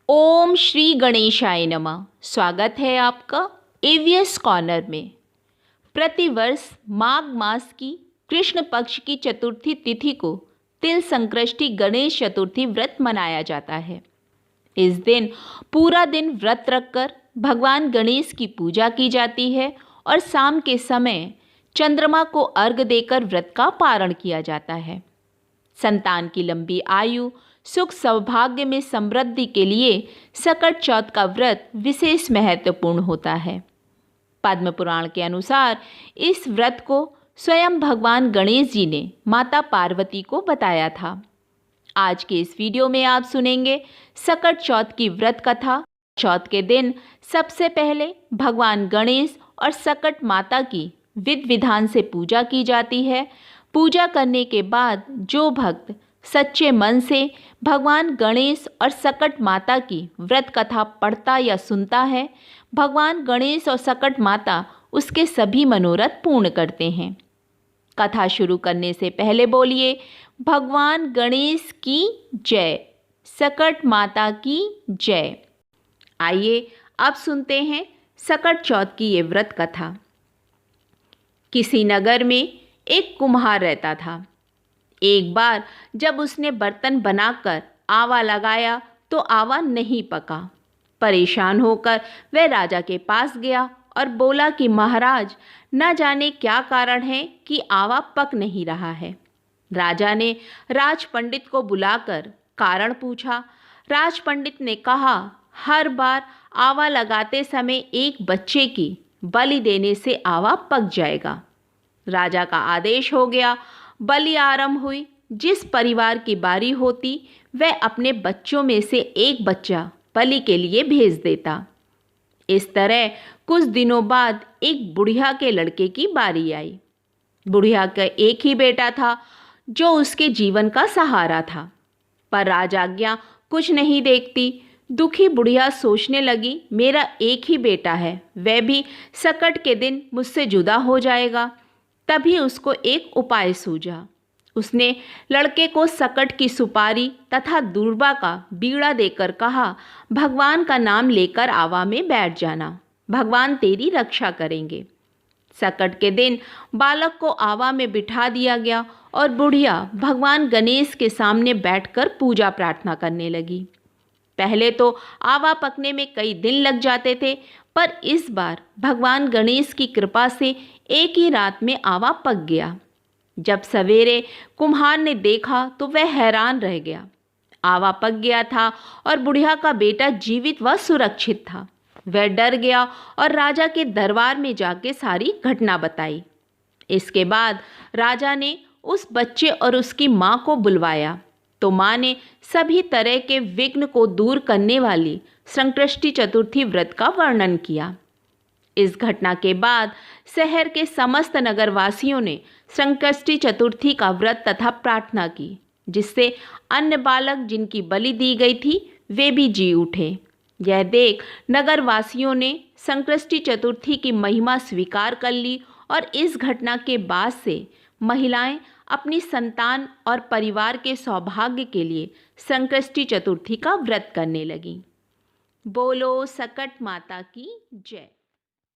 ओम श्री गणेशाय नमः। स्वागत है आपका एवीएस कॉर्नर में। प्रतिवर्ष माघ मास की कृष्ण पक्ष की चतुर्थी तिथि को तिल संकृष्टि गणेश चतुर्थी व्रत मनाया जाता है। इस दिन पूरा दिन व्रत रखकर भगवान गणेश की पूजा की जाती है और शाम के समय चंद्रमा को अर्घ्य देकर व्रत का पारण किया जाता है। संतान की लंबी आयु, सुख सौभाग्य में समृद्धि के लिए सकट चौथ का व्रत विशेष महत्वपूर्ण होता है। पद्म पुराण के अनुसार इस व्रत को स्वयं भगवान गणेश जी ने माता पार्वती को बताया था। आज के इस वीडियो में आप सुनेंगे सकट चौथ की व्रत कथा। चौथ के दिन सबसे पहले भगवान गणेश और सकट माता की विधि विधान से पूजा की जाती है। पूजा करने के बाद जो भक्त सच्चे मन से भगवान गणेश और सकट माता की व्रत कथा पढ़ता या सुनता है, भगवान गणेश और सकट माता उसके सभी मनोरथ पूर्ण करते हैं। कथा शुरू करने से पहले बोलिए भगवान गणेश की जय, सकट माता की जय। आइए अब सुनते हैं सकट चौथ की ये व्रत कथा। किसी नगर में एक कुम्हार रहता था। एक बार जब उसने बर्तन बनाकर आवा लगाया तो आवा नहीं पका। परेशान होकर वह राजा के पास गया और बोला कि महाराज, न जाने क्या कारण है कि आवा पक नहीं रहा है। राजा ने राज पंडित को बुलाकर कारण पूछा। राज पंडित ने कहा, हर बार आवा लगाते समय एक बच्चे की बलि देने से आवा पक जाएगा। राजा का आदेश हो गया। बलि आरंभ हुई। जिस परिवार की बारी होती वह अपने बच्चों में से एक बच्चा बलि के लिए भेज देता। इस तरह कुछ दिनों बाद एक बुढ़िया के लड़के की बारी आई। बुढ़िया का एक ही बेटा था जो उसके जीवन का सहारा था, पर राजाज्ञा कुछ नहीं देखती। दुखी बुढ़िया सोचने लगी, मेरा एक ही बेटा है, वह भी सकट के दिन मुझसे जुदा हो जाएगा। तभी उसको एक उपाय सूझा। उसने लड़के को सकट की सुपारी तथा दूर्बा का बीड़ा देकर कहा, भगवान का नाम लेकर आवा में बैठ जाना, भगवान तेरी रक्षा करेंगे। सकट के दिन बालक को आवा में बिठा दिया गया और बुढ़िया भगवान गणेश के सामने बैठकर पूजा प्रार्थना करने लगी। पहले तो आवा पकने में कई दिन लग जाते थे, पर इस बार भगवान गणेश की कृपा से एक ही रात में आवा पक गया। जब सवेरे कुम्हार ने देखा तो वह हैरान रह गया। आवा पक गया था और बुढ़िया का बेटा जीवित व सुरक्षित था। वह डर गया और राजा के दरबार में जाके सारी घटना बताई। इसके बाद राजा ने उस बच्चे और उसकी माँ को बुलवाया तो माँ ने सभी तरह के विघ्न को दूर करने वाली संकृष्टि चतुर्थी व्रत का वर्णन किया। इस घटना के बाद शहर के समस्त नगरवासियों ने संकृष्टि चतुर्थी का व्रत तथा प्रार्थना की, जिससे अन्य बालक जिनकी बलि दी गई थी वे भी जी उठे। यह देख नगरवासियों ने संकृष्टि चतुर्थी की महिमा स्वीकार कर ली और इस घटना के बाद से महिलाएं अपनी संतान और परिवार के सौभाग्य के लिए संकृष्टि चतुर्थी का व्रत करने लगीं। बोलो सकट माता की जय।